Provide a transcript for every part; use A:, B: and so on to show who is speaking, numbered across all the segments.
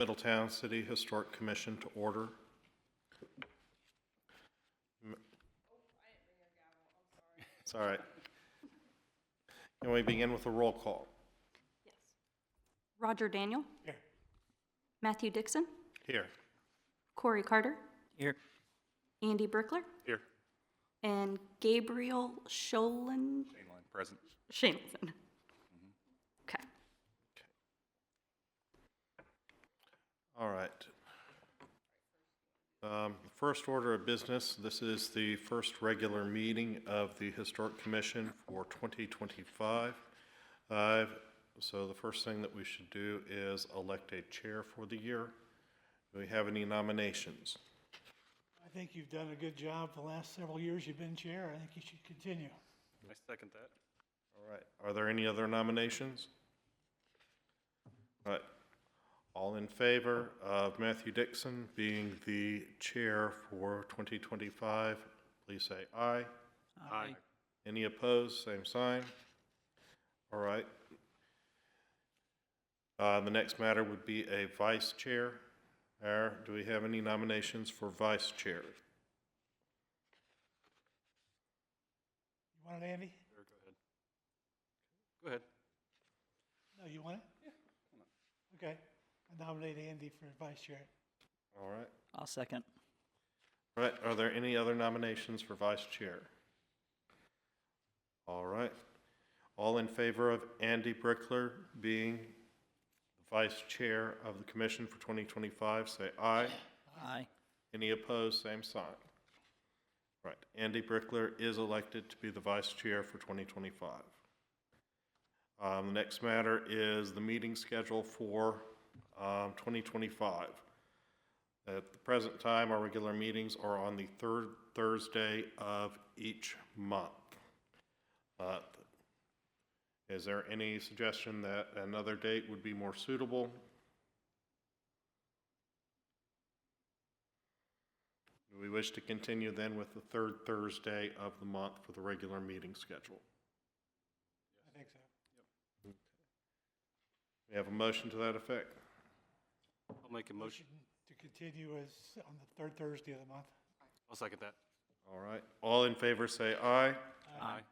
A: Middletown City Historic Commission to order. It's all right. Can we begin with a roll call?
B: Yes. Roger Daniel.
C: Here.
B: Matthew Dixon.
A: Here.
B: Corey Carter.
C: Here.
B: Andy Brickler.
A: Here.
B: And Gabriel Sholin.
D: Present.
B: Shamilton. Okay.
A: All right. First order of business, this is the first regular meeting of the Historic Commission for 2025. So the first thing that we should do is elect a chair for the year. Do we have any nominations?
C: I think you've done a good job the last several years you've been chair. I think you should continue.
D: I second that.
A: All right. Are there any other nominations? All right. All in favor of Matthew Dixon being the chair for 2025, please say aye.
D: Aye.
A: Any opposed, same sign. All right. The next matter would be a vice chair. Do we have any nominations for vice chair?
C: You want it, Andy?
D: Sure, go ahead. Go ahead.
C: No, you want it? Yeah. Okay. I nominate Andy for vice chair.
A: All right.
E: I'll second.
A: All right. Are there any other nominations for vice chair? All right. All in favor of Andy Brickler being the vice chair of the commission for 2025, say aye.
E: Aye.
A: Any opposed, same sign. Right. Andy Brickler is elected to be the vice chair for 2025. The next matter is the meeting schedule for 2025. At the present time, our regular meetings are on the third Thursday of each month. Is there any suggestion that another date would be more suitable? Do we wish to continue then with the third Thursday of the month for the regular meeting schedule?
C: I think so.
A: We have a motion to that effect.
D: I'll make a motion.
C: To continue as on the third Thursday of the month.
D: I'll second that.
A: All right. All in favor say aye.
D: Aye.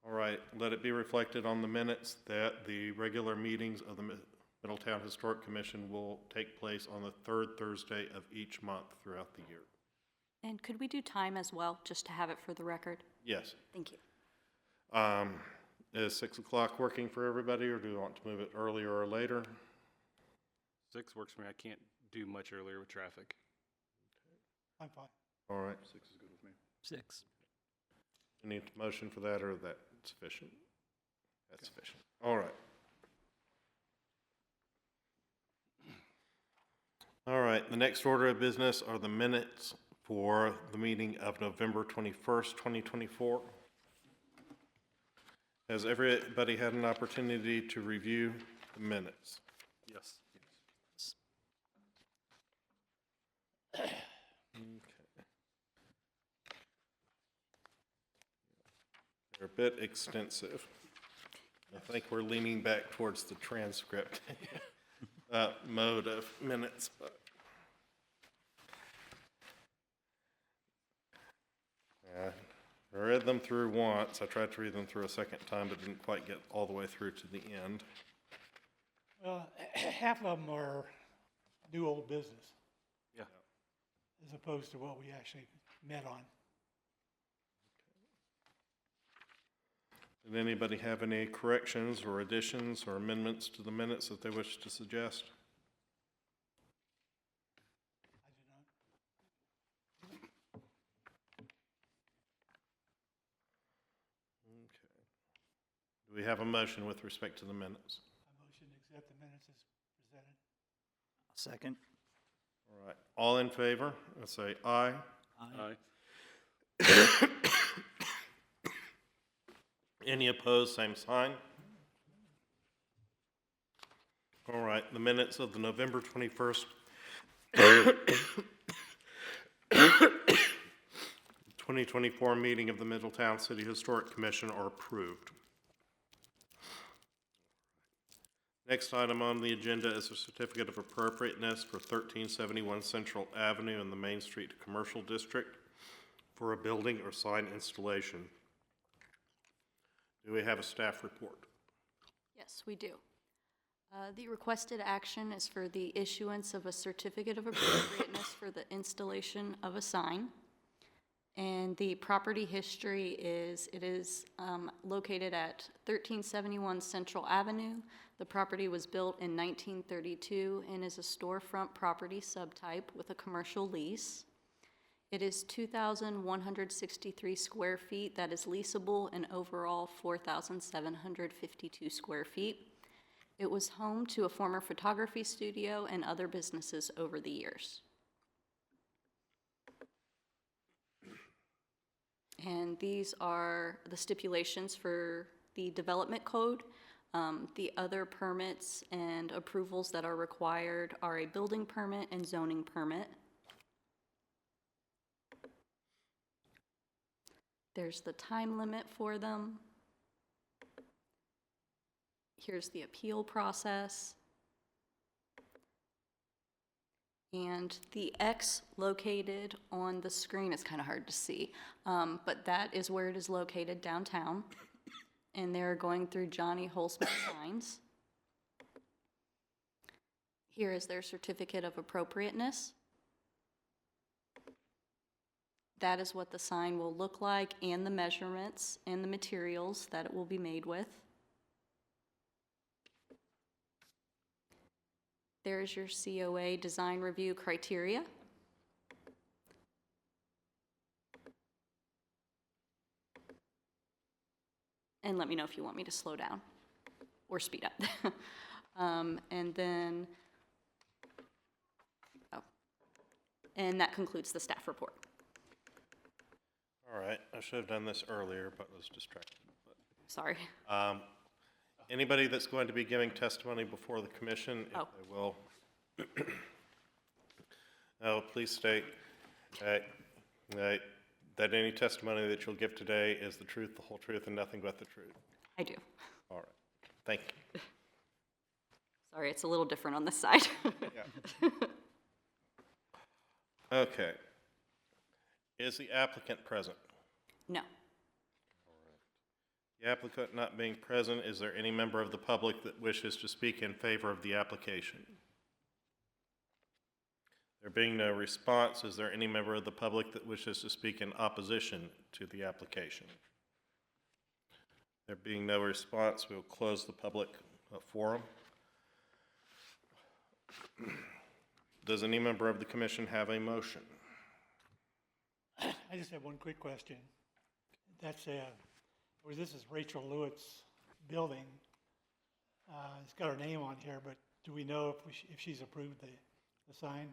A: All right. Let it be reflected on the minutes that the regular meetings of the Middletown Historic Commission will take place on the third Thursday of each month throughout the year.
B: And could we do time as well, just to have it for the record?
A: Yes.
B: Thank you.
A: Is 6 o'clock working for everybody, or do you want to move it earlier or later?
D: 6 works for me. I can't do much earlier with traffic.
C: I'm fine.
A: All right.
D: 6 is good with me.
E: 6.
A: You need a motion for that, or is that sufficient? That's sufficient. All right. All right, the next order of business are the minutes for the meeting of November 21st, 2024. Has everybody had an opportunity to review the minutes?
D: Yes.
A: Okay. They're a bit extensive. I think we're leaning back towards the transcript mode of minutes. But I read them through once. I tried to read them through a second time, but didn't quite get all the way through to the end.
C: Well, half of them are new old business
D: Yeah.
C: as opposed to what we actually met on.
A: Did anybody have any corrections or additions or amendments to the minutes that they wish to suggest?
C: I do not.
A: Okay. Do we have a motion with respect to the minutes?
C: I motion to accept the minutes as presented.
E: I'll second.
A: All right. All in favor, let's say aye.
E: Aye.
D: Aye.
A: Any opposed, same sign. All right, the minutes of the November 21st, 2024 meeting of the Middletown City Historic Commission are approved. Next item on the agenda is a certificate of appropriateness for 1371 Central Avenue in the Main Street Commercial District for a building or sign installation. Do we have a staff report?
B: Yes, we do. The requested action is for the issuance of a certificate of appropriateness for the installation of a sign. And the property history is, it is located at 1371 Central Avenue. The property was built in 1932 and is a storefront property subtype with a commercial lease. It is 2,163 square feet that is leasable and overall 4,752 square feet. It was home to a former photography studio and other businesses over the years. And these are the stipulations for the development code. The other permits and approvals that are required are a building permit and zoning permit. There's the time limit for them. Here's the appeal process. And the X located on the screen is kind of hard to see, but that is where it is located downtown. And they're going through Johnny Holzman signs. Here is their certificate of appropriateness. That is what the sign will look like and the measurements and the materials that it will be made with. There's your COA design review criteria. And let me know if you want me to slow down or speed up. And then, and that concludes the staff report.
A: All right, I should have done this earlier, but was distracted.
B: Sorry.
A: Anybody that's going to be giving testimony before the commission, if
B: Oh.
A: they will, please state that any testimony that you'll give today is the truth, the whole truth, and nothing but the truth.
B: I do.
A: All right, thank you.
B: Sorry, it's a little different on this side.
A: Yeah. Okay. Is the applicant present?
B: No.
A: The applicant not being present, is there any member of the public that wishes to speak in favor of the application? There being no response, is there any member of the public that wishes to speak in opposition to the application? There being no response, we'll close the public forum. Does any member of the commission have a motion?
C: I just have one quick question. That's this is Rachel Lewitt's building. It's got her name on here, but do we know if she's approved the sign?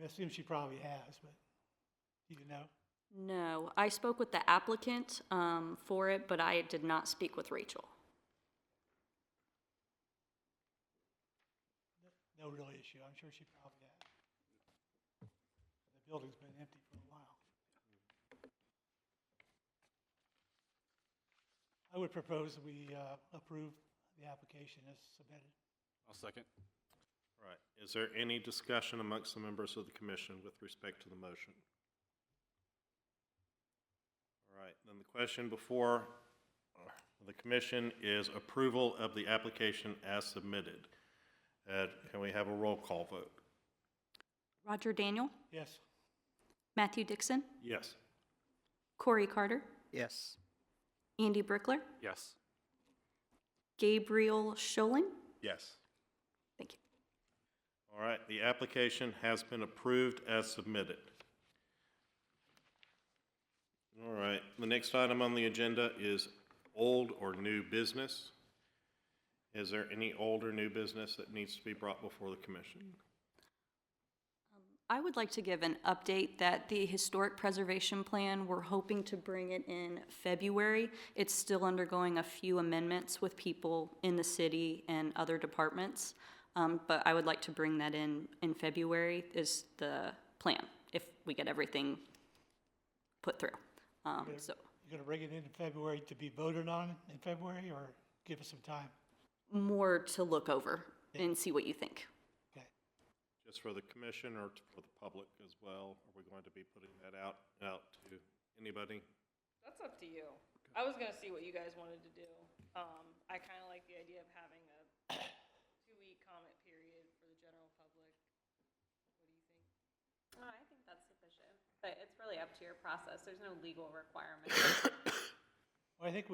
C: I assume she probably has, but do you know?
B: No, I spoke with the applicant for it, but I did not speak with Rachel.
C: No real issue. I'm sure she probably has. The building's been empty for a while. I would propose that we approve the application as submitted.
D: I'll second.
A: All right. Is there any discussion amongst the members of the commission with respect to the motion? All right. Then the question before the commission is approval of the application as submitted. Can we have a roll call vote?
B: Roger Daniel,
C: Yes.
B: Matthew Dixon,
A: Yes.
B: Corey Carter,
E: Yes.
B: Andy Brickler,
D: Yes.
B: Gabriel Scholing.
A: Yes.
B: Thank you.
A: All right. The application has been approved as submitted. All right. The next item on the agenda is old or new business. Is there any old or new business that needs to be brought before the commission?
B: I would like to give an update that the Historic Preservation Plan, we're hoping to bring it in February. It's still undergoing a few amendments with people in the city and other departments, but I would like to bring that in February is the plan, if we get everything put through. So
C: You're going to bring it in February to be voted on in February, or give us some time?
B: more to look over and see what you think.
C: Okay.
A: Just for the commission or for the public as well? Are we going to be putting that out to anybody?
F: That's up to you. I was gonna see what you guys wanted to do. I kinda like the idea of having a 2-week comment period for the general public. What do you think?
G: Oh, I think that's sufficient, but it's really up to your process. There's no legal requirement.
C: Well, I think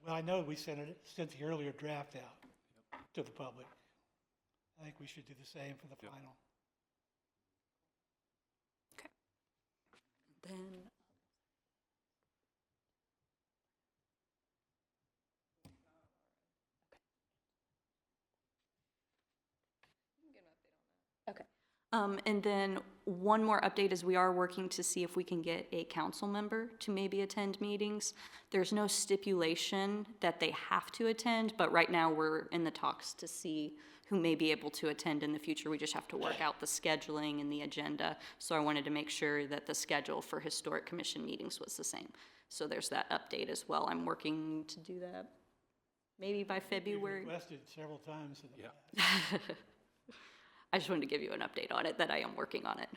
C: I know we sent the earlier draft out to the public. I think we should do the same for the final.
B: Then,
F: You can get an update on that.
B: okay. And then one more update is we are working to see if we can get a council member to maybe attend meetings. There's no stipulation that they have to attend, but right now we're in the talks to see who may be able to attend in the future. We just have to work out the scheduling and the agenda. So I wanted to make sure that the schedule for Historic Commission meetings was the same. So there's that update as well. I'm working to do that maybe by
C: We've
B: February.
C: requested several times in the
D: Yeah.
C: past.
B: I just wanted to give you an update on it, that I am working on it.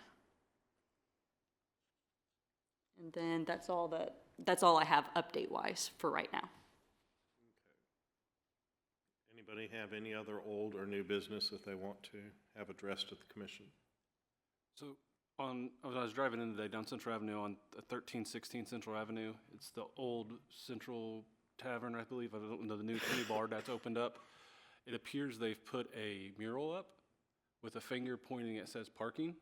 B: And then that's all I have update-wise for right now.
A: Anybody have any other old or new business that they want to have addressed at the commission?
D: So when I was driving in today down Central Avenue on 1316 Central Avenue, it's the old Central Tavern, I believe. I don't know, the new Tony Bar that's opened up. It appears they've put a mural up with a finger pointing, it says parking.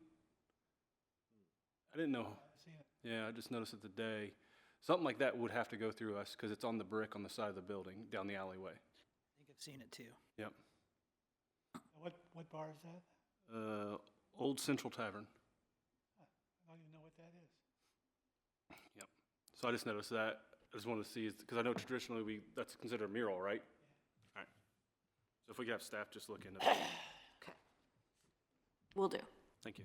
D: I didn't know.
C: See it?
D: Yeah, I just noticed it today. Something like that would have to go through us because it's on the brick on the side of the building down the alleyway.
E: I think I've seen it too.
D: Yep.
C: What bar is that?
D: Old Central Tavern.
C: I don't even know what that is.
D: Yep. So I just noticed that. I just wanted to see, because I know traditionally that's considered a mural, right? All right. So if we could have staff just look into that.
B: Okay. Will do.
D: Thank you.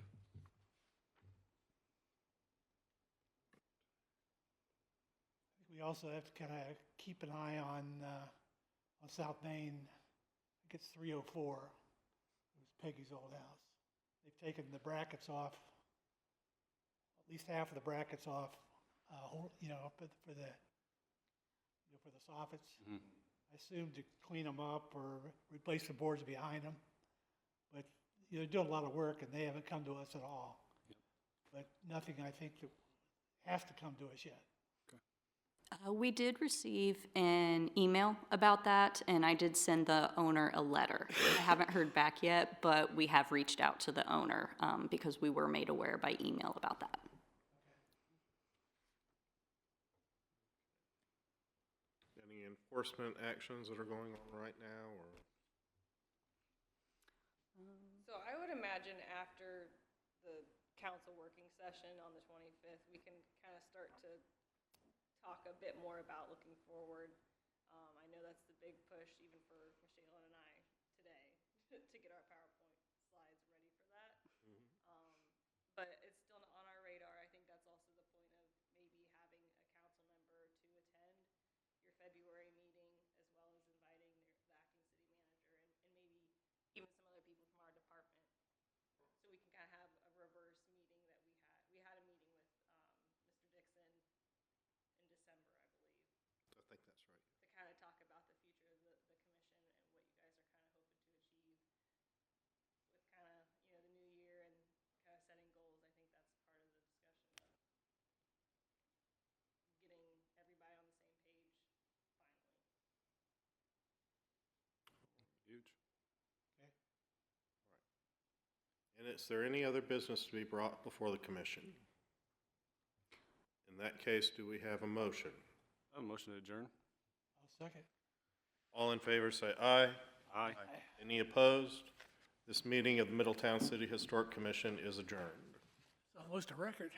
C: We also have to kind of keep an eye on South Main. I think it's 304. It was Peggy's old house. They've taken the brackets off, at least half of the brackets off, for the soffits.
D: Mhm.
C: I assume to clean them up or replace the boards behind them. But they're doing a lot of work and they haven't come to us at all.
D: Yep.
C: But nothing I think that has to come to us yet.
B: We did receive an email about that, and I did send the owner a letter. I haven't heard back yet, but we have reached out to the owner because we were made aware by email about that.
A: Any enforcement actions that are going on right now, or?
F: So I would imagine after the council working session on the 25th, we can kind of start to talk a bit more about looking forward. I know that's the big push even for Michelle and I today to get our PowerPoint slides ready for that. But it's still on our radar. I think that's also the point of maybe having a council member to attend your February meeting, as well as inviting the acting city manager and maybe even some other people from our department. So we can kind of have a reverse meeting that we had. We had a meeting with Mr. Dixon in December, I believe,
A: I think that's right.
F: to kind of talk about the future of the commission and what you guys are kind of hoping to achieve with kind of, the new year and kind of setting goals. I think that's part of the discussion of getting everybody on the same page finally.
D: Huge.
C: Okay.
A: And is there any other business to be brought before the commission? In that case, do we have a motion?
D: I have a motion to adjourn.
C: I'll second.
A: All in favor, say aye.
D: Aye.
A: Any opposed? This meeting of the Middletown City Historic Commission is adjourned.
C: It's almost a record.